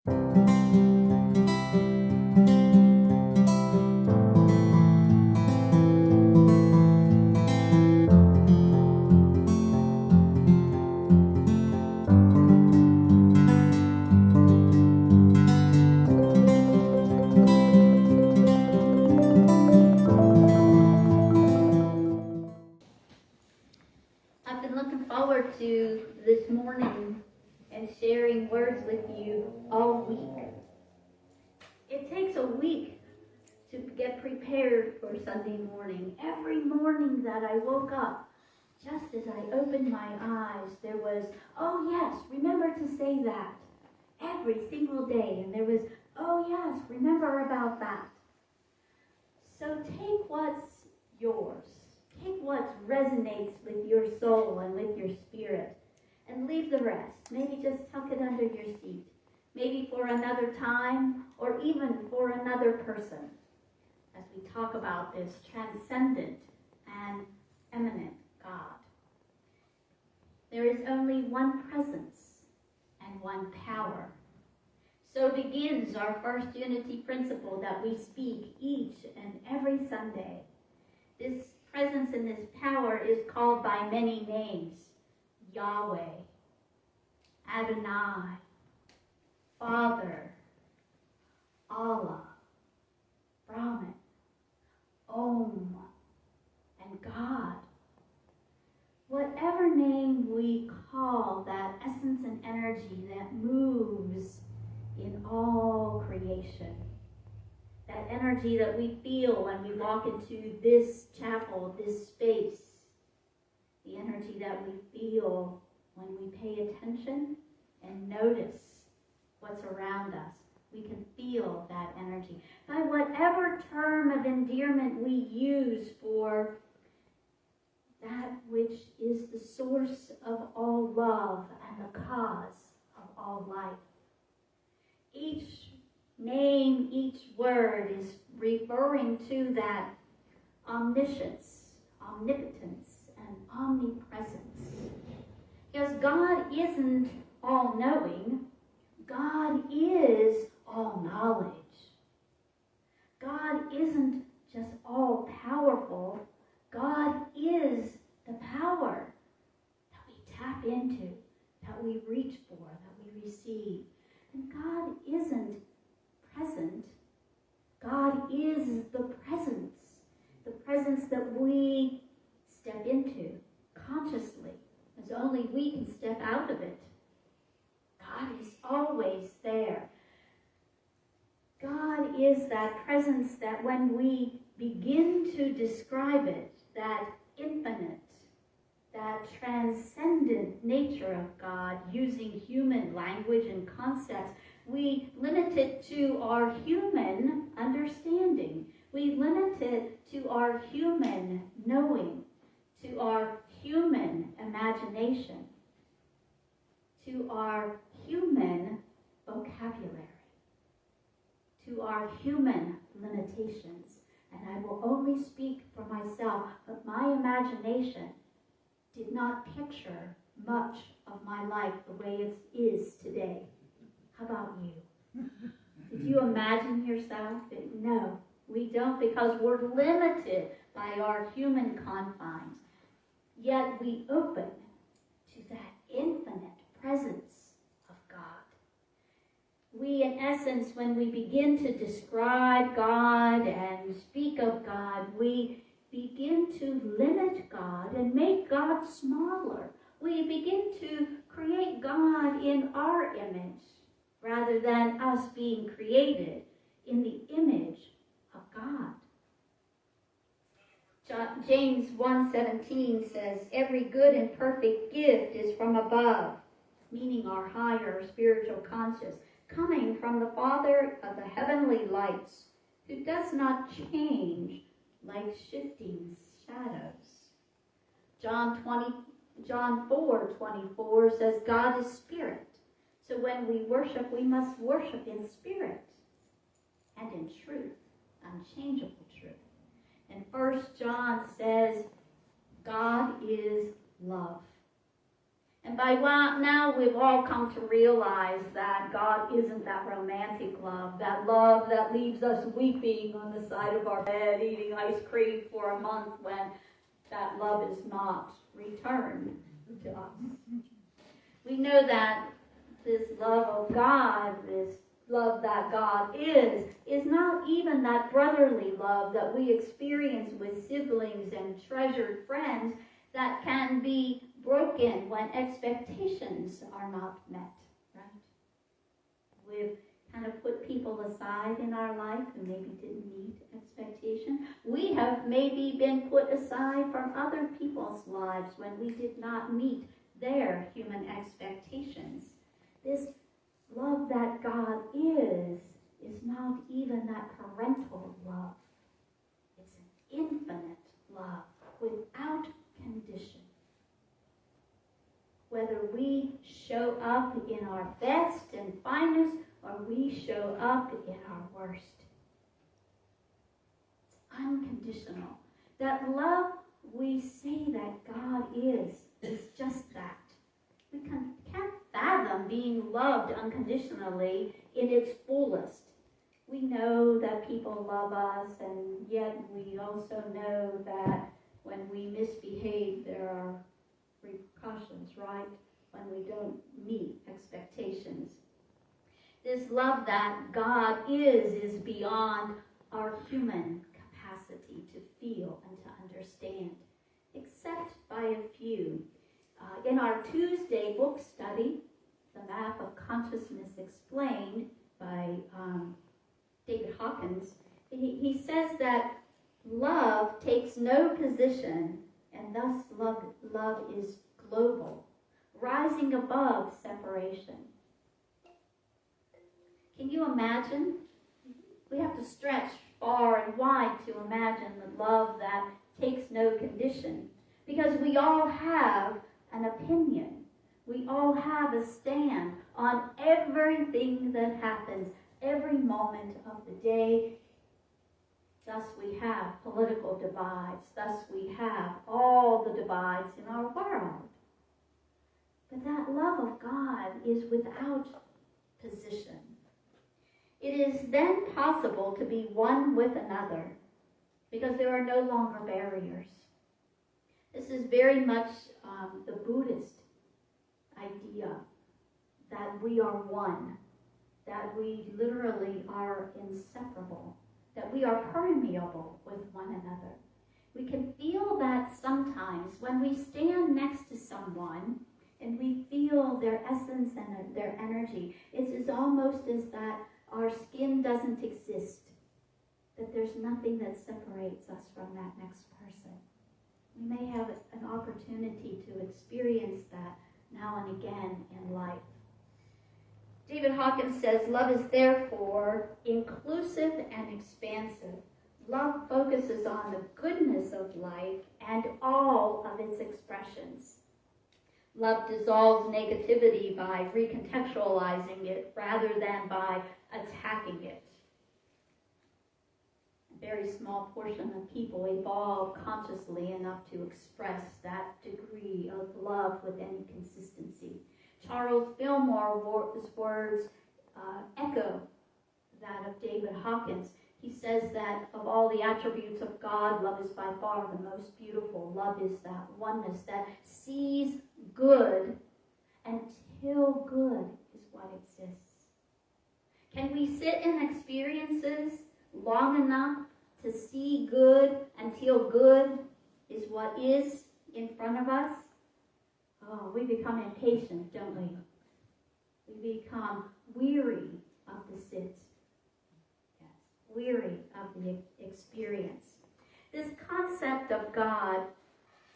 I've been looking forward to this morning and sharing words with you all week. It takes a week to get prepared for Sunday morning. Every morning that I woke up, just as I opened my eyes, there was, oh yes, remember to say that. Every single day. And there was, oh yes, remember about that. So take what's yours. Take what resonates with your soul and with your spirit and leave the rest. Maybe just tuck it under your seat. Maybe for another time or even for another person as we talk about this transcendent and immanent God. There is only one presence and one power. So begins our first unity principle that we speak each and every Sunday. This presence and this power is called by many names: Yahweh, Adonai, Father, Allah, Brahman, Om, and God. Whatever name we call that essence and energy that moves in all creation, that energy that we feel when we walk into this chapel, this space, the energy that we feel when we pay attention and notice what's around us. We can feel that energy. By whatever term of endearment we use for that which is the source of all love and the cause of all life. Each name, each word is referring to that omniscience, omnipotence, and omnipresence. Because God isn't all-knowing. God is all-knowledge. God isn't just all-powerful. God is the power that we tap into, that we reach for, that we receive. And God isn't present. God is the presence that we step into consciously, as only we can step out of it. God is always there. God is that presence that when we begin to describe it, that infinite, that transcendent nature of God, using human language and concepts, we limit it to our human understanding. We limit it to our human knowing, to our human imagination, to our human vocabulary, to our human limitations. And I will only speak for myself, but my imagination did not picture much of my life the way it is today. How about you? Did you imagine yourself? No, we don't, because we're limited by our human confines. Yet we open to that infinite presence of God. We, in essence, when we begin to describe God and speak of God, we begin to limit God and make God smaller. We begin to create God in our image rather than us being created in the image of God. James 1:17 says, "Every good and perfect gift is from above," meaning our higher spiritual conscious, coming from the Father of the heavenly lights, who does not change like shifting shadows. John 4:24 says, "God is spirit. So when we worship, we must worship in spirit and in truth, unchangeable truth." And 1 John says, God is love. And by now we've all come to realize that God isn't that romantic love that leaves us weeping on the side of our bed, eating ice cream for a month when that love is not returned to us. We know that this love of God, this love that God is not even that brotherly love that we experience with siblings and treasured friends that can be broken when expectations are not met, right? We've kind of put people aside in our life who maybe didn't meet expectation. We have maybe been put aside from other people's lives when we did not meet their human expectations. This love that God is not even that parental love. It's an infinite love without condition. Whether we show up in our best and finest or we show up in our worst. It's unconditional. That love we say that God is just that. We can't fathom being loved unconditionally in its fullest. We know that people love us, and yet we also know that when we misbehave, there are repercussions, right? When we don't meet expectations. This love that God is beyond our human capacity to feel and to understand, except by a few. In our Tuesday book study, The Map of Consciousness Explained by David Hawkins, he says that love takes no position, and thus love is global, rising above separation. Can you imagine? We have to stretch far and wide to imagine the love that takes no condition, because we all have an opinion. We all have a stand on everything that happens, every moment of the day. Thus we have political divides. Thus we have all the divides in our world. But that love of God is without position. It is then possible to be one with another because there are no longer barriers. This is very much the Buddhist idea that we are one, that we literally are inseparable, that we are permeable with one another. We can feel that sometimes when we stand next to someone and we feel their essence and their energy. It's almost as that our skin doesn't exist, that there's nothing that separates us from that next person. We may have an opportunity to experience that now and again in life. David Hawkins says, love is therefore inclusive and expansive. Love focuses on the goodness of life and all of its expressions. Love dissolves negativity by recontextualizing it rather than by attacking it. A very small portion of people evolve consciously enough to express that degree of love with any consistency. Charles Fillmore's words echo that of David Hawkins. He says that of all the attributes of God, love is by far the most beautiful. Love is that oneness that sees good until good is what exists. Can we sit in experiences long enough to see good until good is what is in front of us? Oh, we become impatient, don't we? We become weary of the sit. Yes, weary of the experience. This concept of God,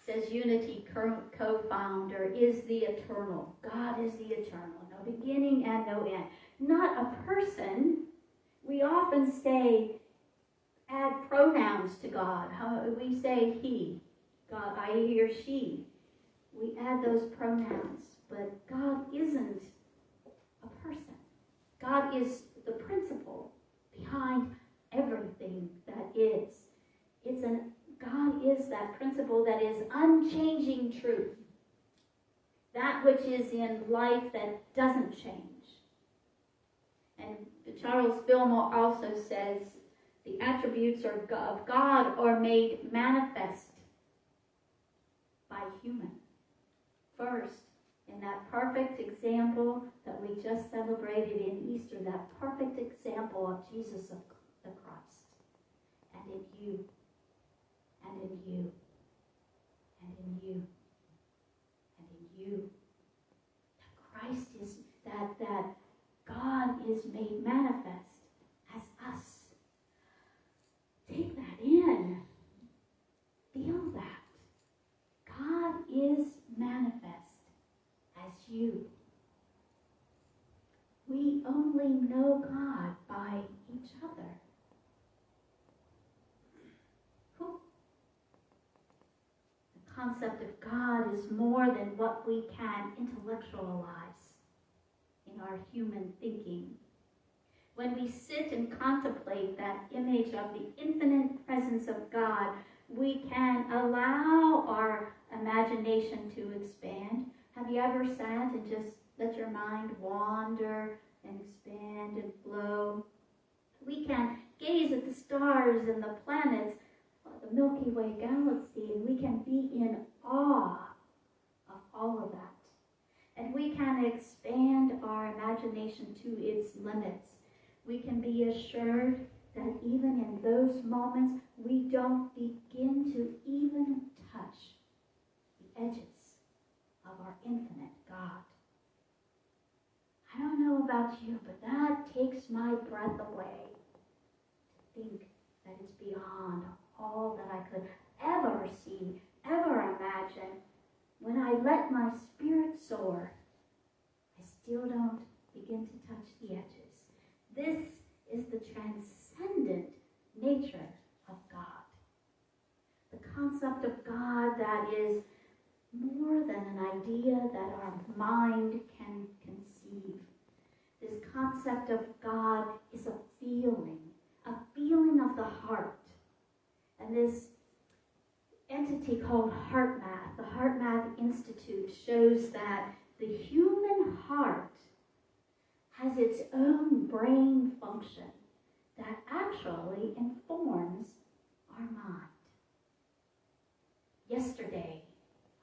says Unity co-founder, is the eternal. God is the eternal, no beginning and no end. Not a person. We often say, add pronouns to God. We say he, God, I, he, or she. We add those pronouns, but God isn't a person. God is the principle behind everything that is. God is that principle that is unchanging truth, that which is in life that doesn't change. And Charles Fillmore also says the attributes of God are made manifest by human. First, in that perfect example that we just celebrated in Easter, that perfect example of Jesus of the Christ. And in you, and in you, and in you, and in you. That Christ is, that God is made manifest as us. Take that in. Feel that. God is manifest as you. We only know God by each other. The concept of God is more than what we can intellectualize in our human thinking. When we sit and contemplate that image of the infinite presence of God, we can allow our imagination to expand. Have you ever sat and just let your mind wander and expand and flow? We can gaze at the stars and the planets, the Milky Way galaxy, and we can be in awe of all of that. And we can expand our imagination to its limits. We can be assured that even in those moments, we don't begin to even touch the edges of our infinite God. I don't know about you, but that takes my breath away to think that it's beyond all that I could ever see, ever imagine. When I let my spirit soar, I still don't begin to touch the edges. This is the transcendent nature of God. The concept of God that is more than an idea that our mind can conceive. This concept of God is a feeling of the heart. And this entity called HeartMath, the HeartMath Institute, shows that the human heart has its own brain function that actually informs our mind. Yesterday,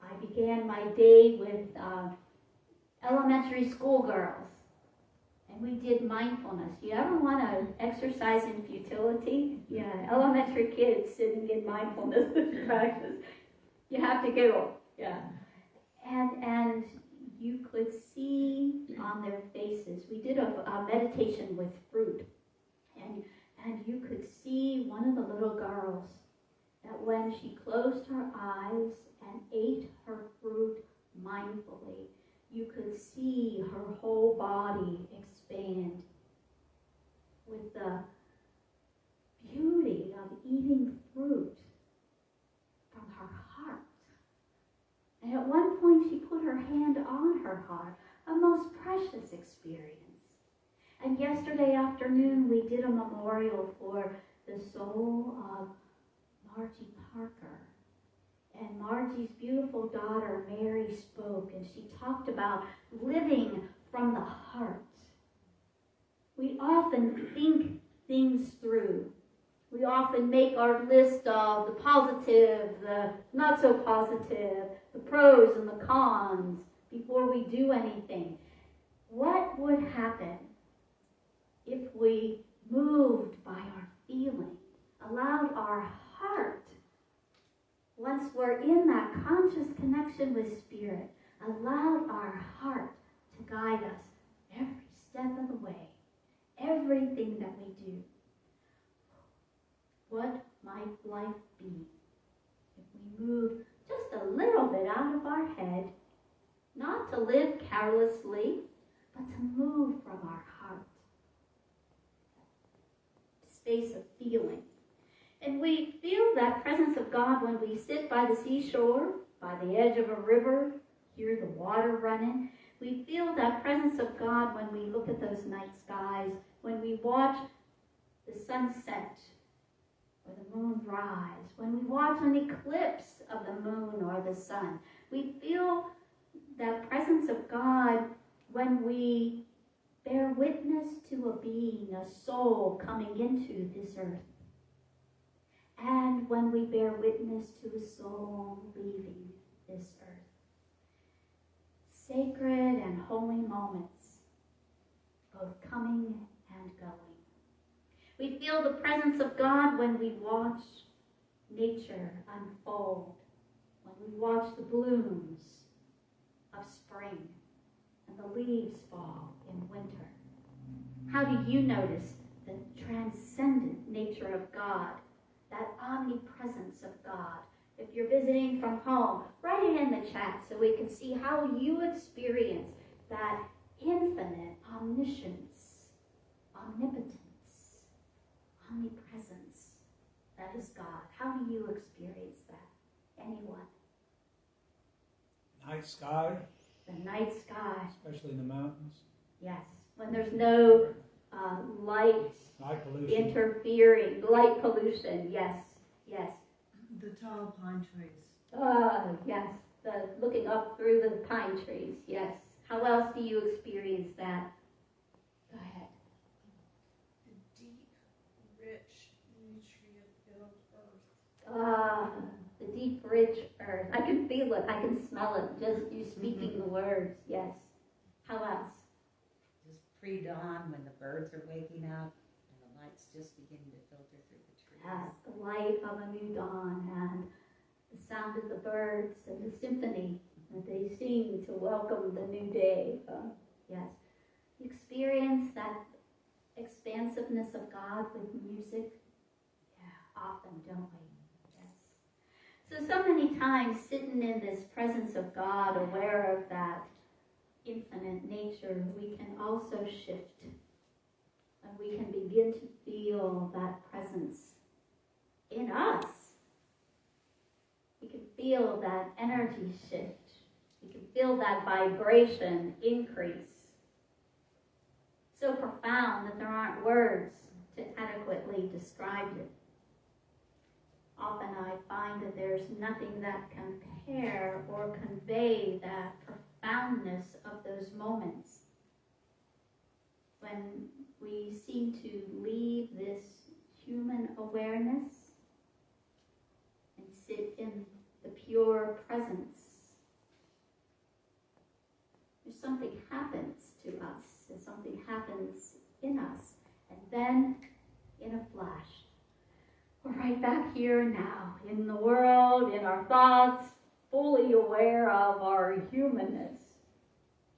I began my day with elementary school girls, and we did mindfulness. You ever want to exercise in futility? Yeah, elementary kids sitting in mindfulness practice. You have to giggle. Yeah. And you could see on their faces. We did a meditation with fruit. And you could see one of the little girls that when she closed her eyes and ate her fruit mindfully, you could see her whole body expand with the beauty of eating fruit from her heart. And at one point she put her hand on her heart, a most precious experience. And yesterday afternoon we did a memorial for the soul of Margie Parker. And Margie's beautiful daughter, Mary, spoke, and she talked about living from the heart. We often think things through. We often make our list of the positive, the not so positive, the pros and the cons before we do anything. What would happen if we moved by our feeling, allowed our heart, once we're in that conscious connection with Spirit, allowed our heart to guide us every step of the way, everything that we do? What might life be if we move just a little bit out of our head, not to live carelessly, but to move from our heart? Space of feeling. And we feel that presence of God when we sit by the seashore, by the edge of a river, hear the water running. We feel that presence of God when we look at those night skies, when we watch the sunset or the moon rise, when we watch an eclipse of the moon or the sun. We feel that presence of God when we bear witness to a being, a soul coming into this earth. And when we bear witness to a soul leaving this earth. Sacred and holy moments, both coming and going. We feel the presence of God when we watch nature unfold, when we watch the blooms of spring and the leaves fall in winter. How do you notice the transcendent nature of God, that omnipresence of God? If you're visiting from home, write it in the chat so we can see how you experience that infinite omniscience, omnipotence, omnipresence. That is God. How do you experience that? Anyone? Night sky. The night sky. Especially in the mountains. Yes. When there's no light pollution. Interfering, light pollution. Yes. Yes. The tall pine trees. Yes. Looking up through the pine trees. Yes. How else do you experience that? Go ahead. The deep, rich, nutrient-filled earth. The deep, rich earth. I can feel it. I can smell it. Just you speaking the words. Yes. How else? Just pre-dawn when the birds are waking up and the light's just beginning to filter through the trees. Yes, the light of a new dawn and the sound of the birds and the symphony that they sing to welcome the new day. Yes. Experience that expansiveness of God with music. Yeah, often, don't we? So many times sitting in this presence of God, aware of that infinite nature, we can also shift. And we can begin to feel that presence in us. We can feel that energy shift. We can feel that vibration increase. So profound that there aren't words to adequately describe it. Often I find that there's nothing that can compare or convey that profoundness of those moments when we seem to leave this human awareness and sit in the pure presence. There's something happens to us, and something happens in us, and then in a flash, we're right back here now, in the world, in our thoughts, fully aware of our humanness.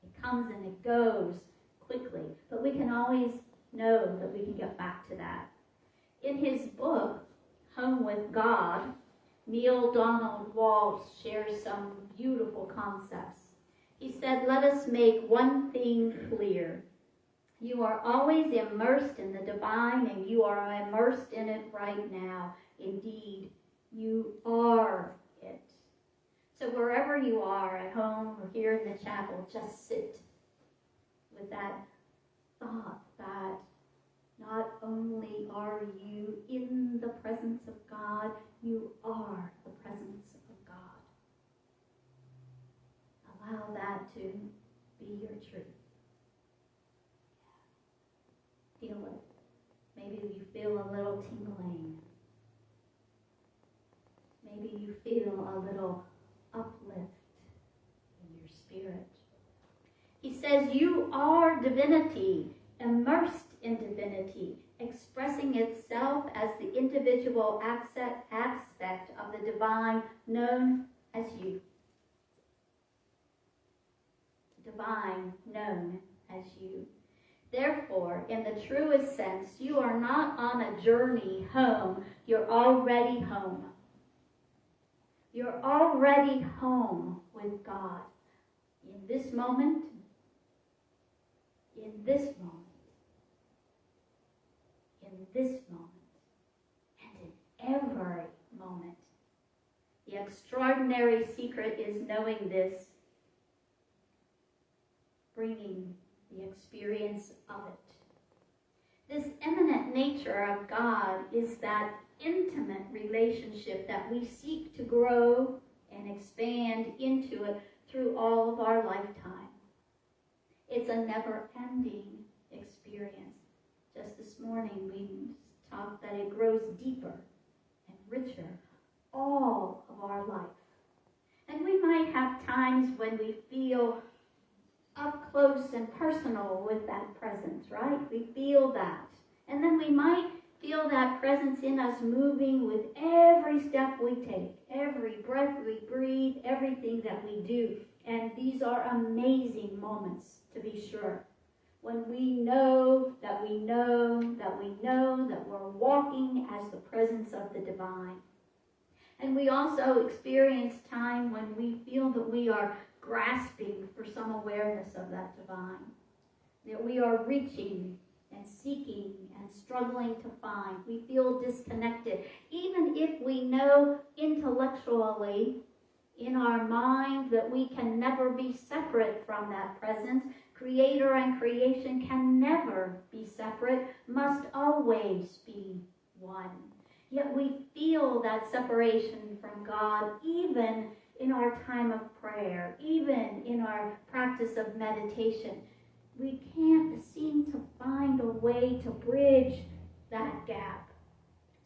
It comes and it goes quickly, but we can always know that we can get back to that. In his book, Home with God, Neil Donald Walsh shares some beautiful concepts. He said, "Let us make one thing clear. You are always immersed in the divine, and you are immersed in it right now. Indeed, you are it." So wherever you are, at home or here in the chapel, just sit with that thought that not only are you in the presence of God, you are the presence of God. Allow that to be your truth. Feel it. Maybe you feel a little tingling. Maybe you feel a little uplift in your spirit. He says you are divinity, immersed in divinity, expressing itself as the individual aspect of the divine known as you. Divine known as you. Therefore, in the truest sense, you are not on a journey home. You're already home. You're already home with God. In this moment, in this moment, in this moment, and in every moment. The extraordinary secret is knowing this, bringing the experience of it. This immanent nature of God is that intimate relationship that we seek to grow and expand into it through all of our lifetime. It's a never-ending experience. Just this morning we talked that it grows deeper and richer all of our life. And we might have times when we feel up close and personal with that presence, right? We feel that. And then we might feel that presence in us moving with every step we take, every breath we breathe, everything that we do. And these are amazing moments, to be sure. When we know that we know that we know that we're walking as the presence of the divine. And we also experience time when we feel that we are grasping for some awareness of that divine. That we are reaching and seeking and struggling to find. We feel disconnected. Even if we know intellectually in our mind that we can never be separate from that presence, Creator and creation can never be separate, must always be one. Yet we feel that separation from God even in our time of prayer, even in our practice of meditation. We can't seem to find a way to bridge that gap.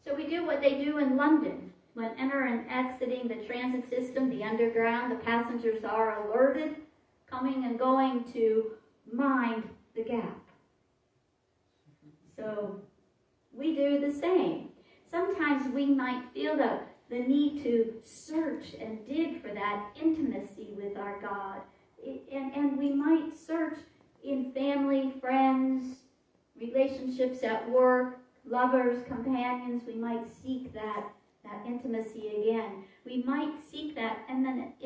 So we do what they do in London. When entering and exiting the transit system, the underground, the passengers are alerted, coming and going to mind the gap. So we do the same. Sometimes we might feel the need to search and dig for that intimacy with our God. And we might search in family, friends, relationships at work, lovers, companions. We might seek that intimacy again. We might seek that immanent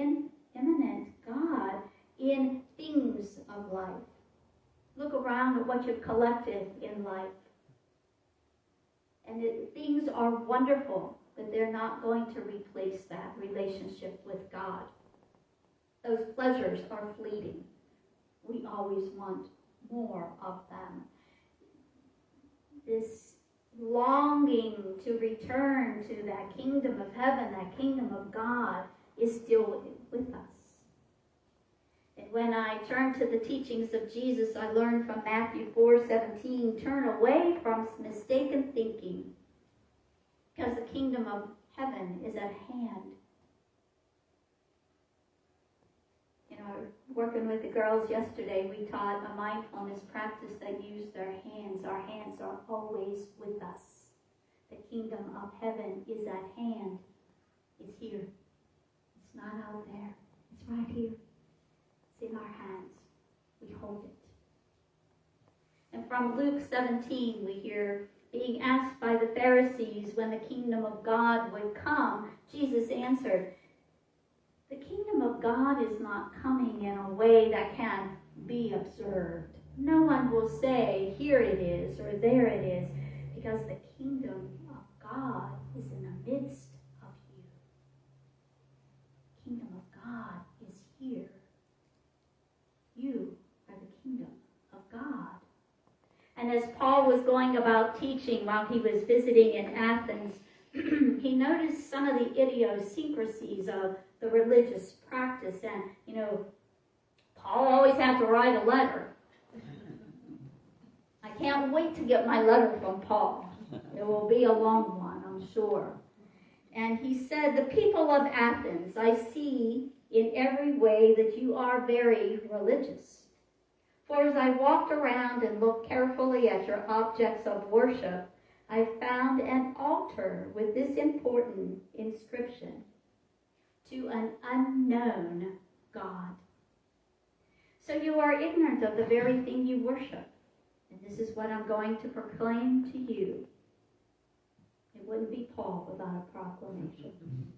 God in things of life. Look around at what you've collected in life. And things are wonderful, but they're not going to replace that relationship with God. Those pleasures are fleeting. We always want more of them. This longing to return to that kingdom of heaven, that kingdom of God, is still with us. And when I turn to the teachings of Jesus, I learned from Matthew 4:17, turn away from mistaken thinking, because the kingdom of heaven is at hand. You know, working with the girls yesterday, we taught a mindfulness practice that used their hands. Our hands are always with us. The kingdom of heaven is at hand. It's here. It's not out there. It's right here. It's in our hands. We hold it. And from Luke 17, we hear, being asked by the Pharisees when the kingdom of God would come, Jesus answered, the kingdom of God is not coming in a way that can be observed. No one will say, here it is, or there it is, because the kingdom of God is in the midst of you. The kingdom of God is here. You are the kingdom of God. And as Paul was going about teaching while he was visiting in Athens, he noticed some of the idiosyncrasies of the religious practice. And, you know, Paul always had to write a letter. I can't wait to get my letter from Paul. It will be a long one, I'm sure. And he said, the people of Athens, I see in every way that you are very religious. For as I walked around and looked carefully at your objects of worship, I found an altar with this important inscription, to an unknown God. So you are ignorant of the very thing you worship. And this is what I'm going to proclaim to you. It wouldn't be Paul without a proclamation.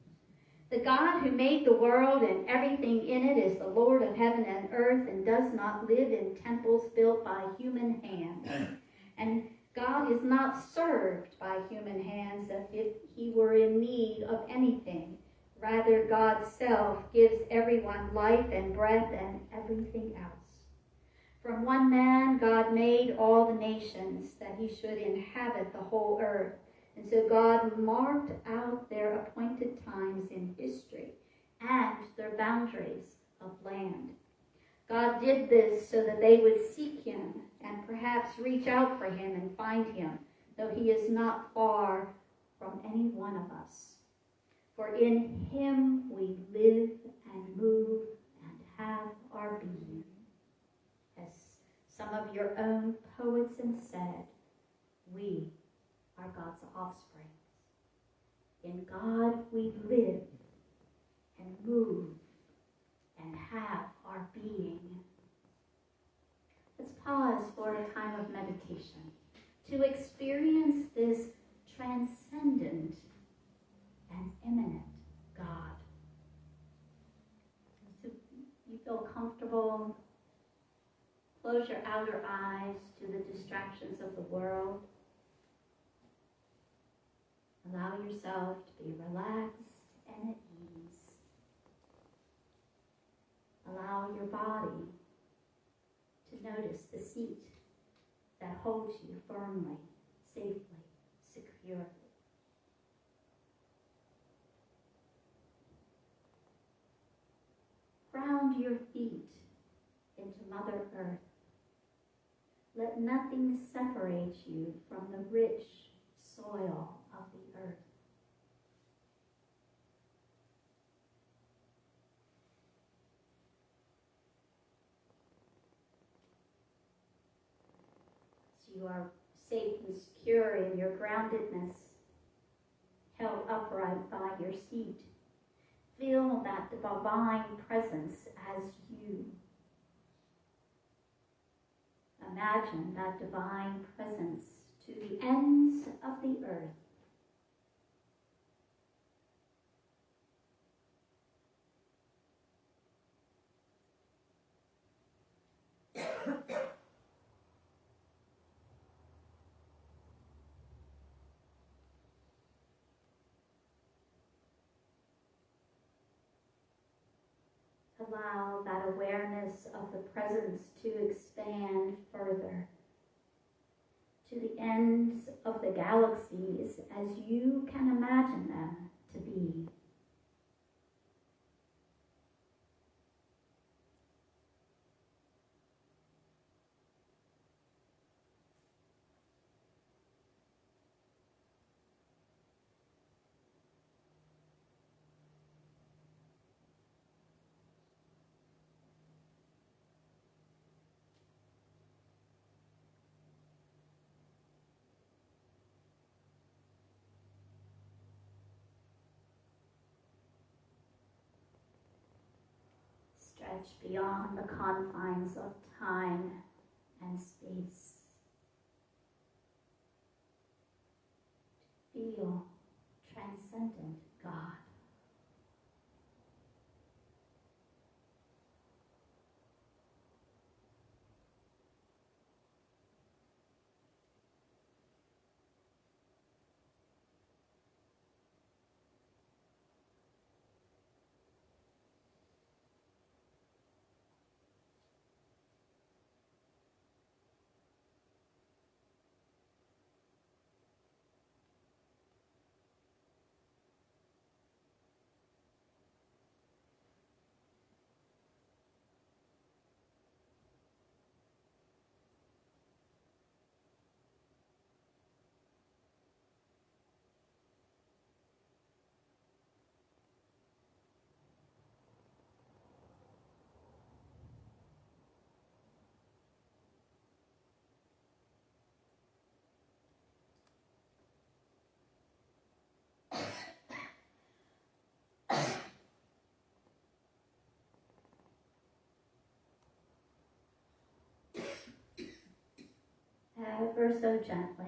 The God who made the world and everything in it is the Lord of heaven and earth and does not live in temples built by human hands. And God is not served by human hands as if he were in need of anything. Rather, God's self gives everyone life and breath and everything else. From one man, God made all the nations that he should inhabit the whole earth. And so God marked out their appointed times in history and their boundaries of land. God did this so that they would seek him and perhaps reach out for him and find him, though he is not far from any one of us. For in him we live and move and have our being. As some of your own poets have said, we are God's offspring. In God we live and move and have our being. Let's pause for a time of meditation to experience this transcendent and immanent God. So you feel comfortable, close your outer eyes to the distractions of the world. Allow yourself to be relaxed and at ease. Allow your body to notice the seat that holds you firmly, safely, securely. Ground your feet into Mother Earth. Let nothing separate you from the rich soil of the earth. As you are safe and secure in your groundedness, held upright by your seat, feel that divine presence as you. Imagine that divine presence to the ends of the earth. Allow that awareness of the presence to expand further to the ends of the galaxies as you can imagine them to be. Stretch beyond the confines of time and space. To feel transcendent God. Ever so gently,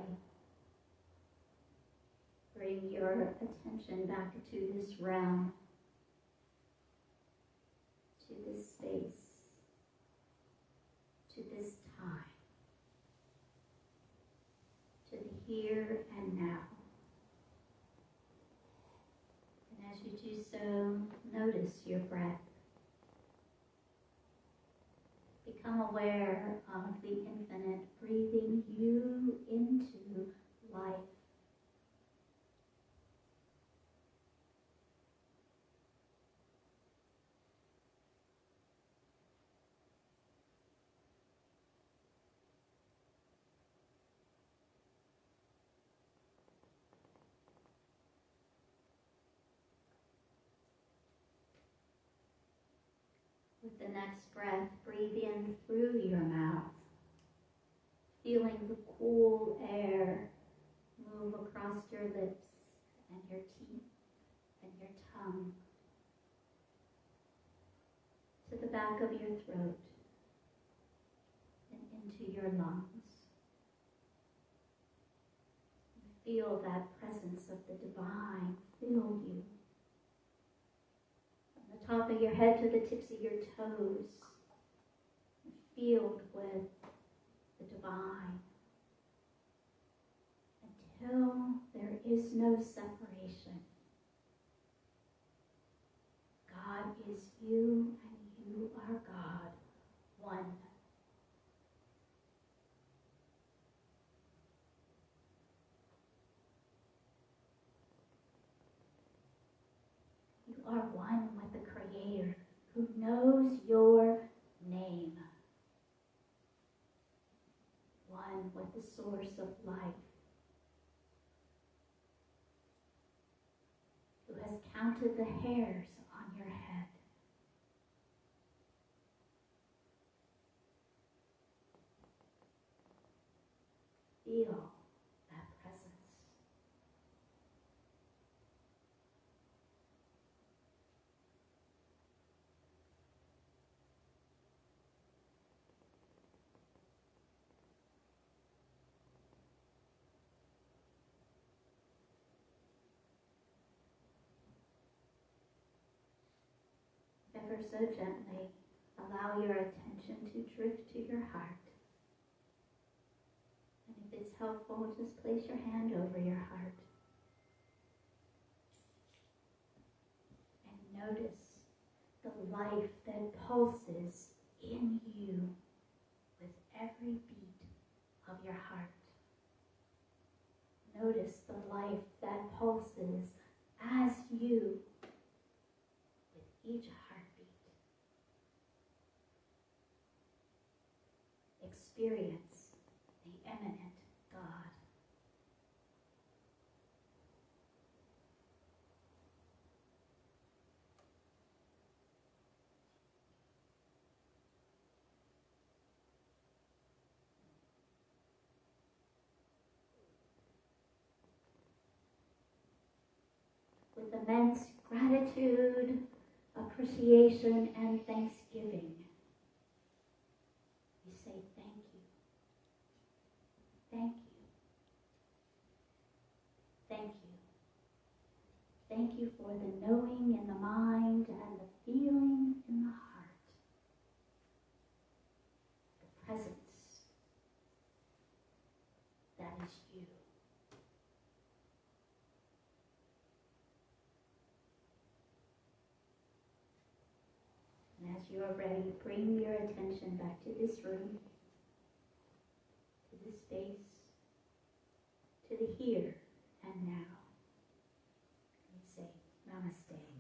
bring your attention back to this realm, to this space, to this time, to the here and now. And as you do so, notice your breath. Become aware of the infinite breathing you into life. With the next breath, breathe in through your mouth, feeling the cool air move across your lips and your teeth and your tongue to the back of your throat and into your lungs. Feel that presence of the divine fill you. From the top of your head to the tips of your toes, filled with the divine. Until there is no separation. God is you and you are God, one. You are one with the Creator who knows your name. One with the source of life, who has counted the hairs on your head. Feel that presence. Ever so gently, allow your attention to drift to your heart. And if it's helpful, just place your hand over your heart. And notice the life that pulses in you with every beat of your heart. Notice the life that pulses as you with each heartbeat. Experience the immanent God. With immense gratitude, appreciation, and thanksgiving, you say thank you. Thank you. Thank you. Thank you for the knowing in the mind and the feeling in the heart. The presence that is you. And as you are ready, bring your attention back to this room, to this space, to the here and now. You say, Namaste.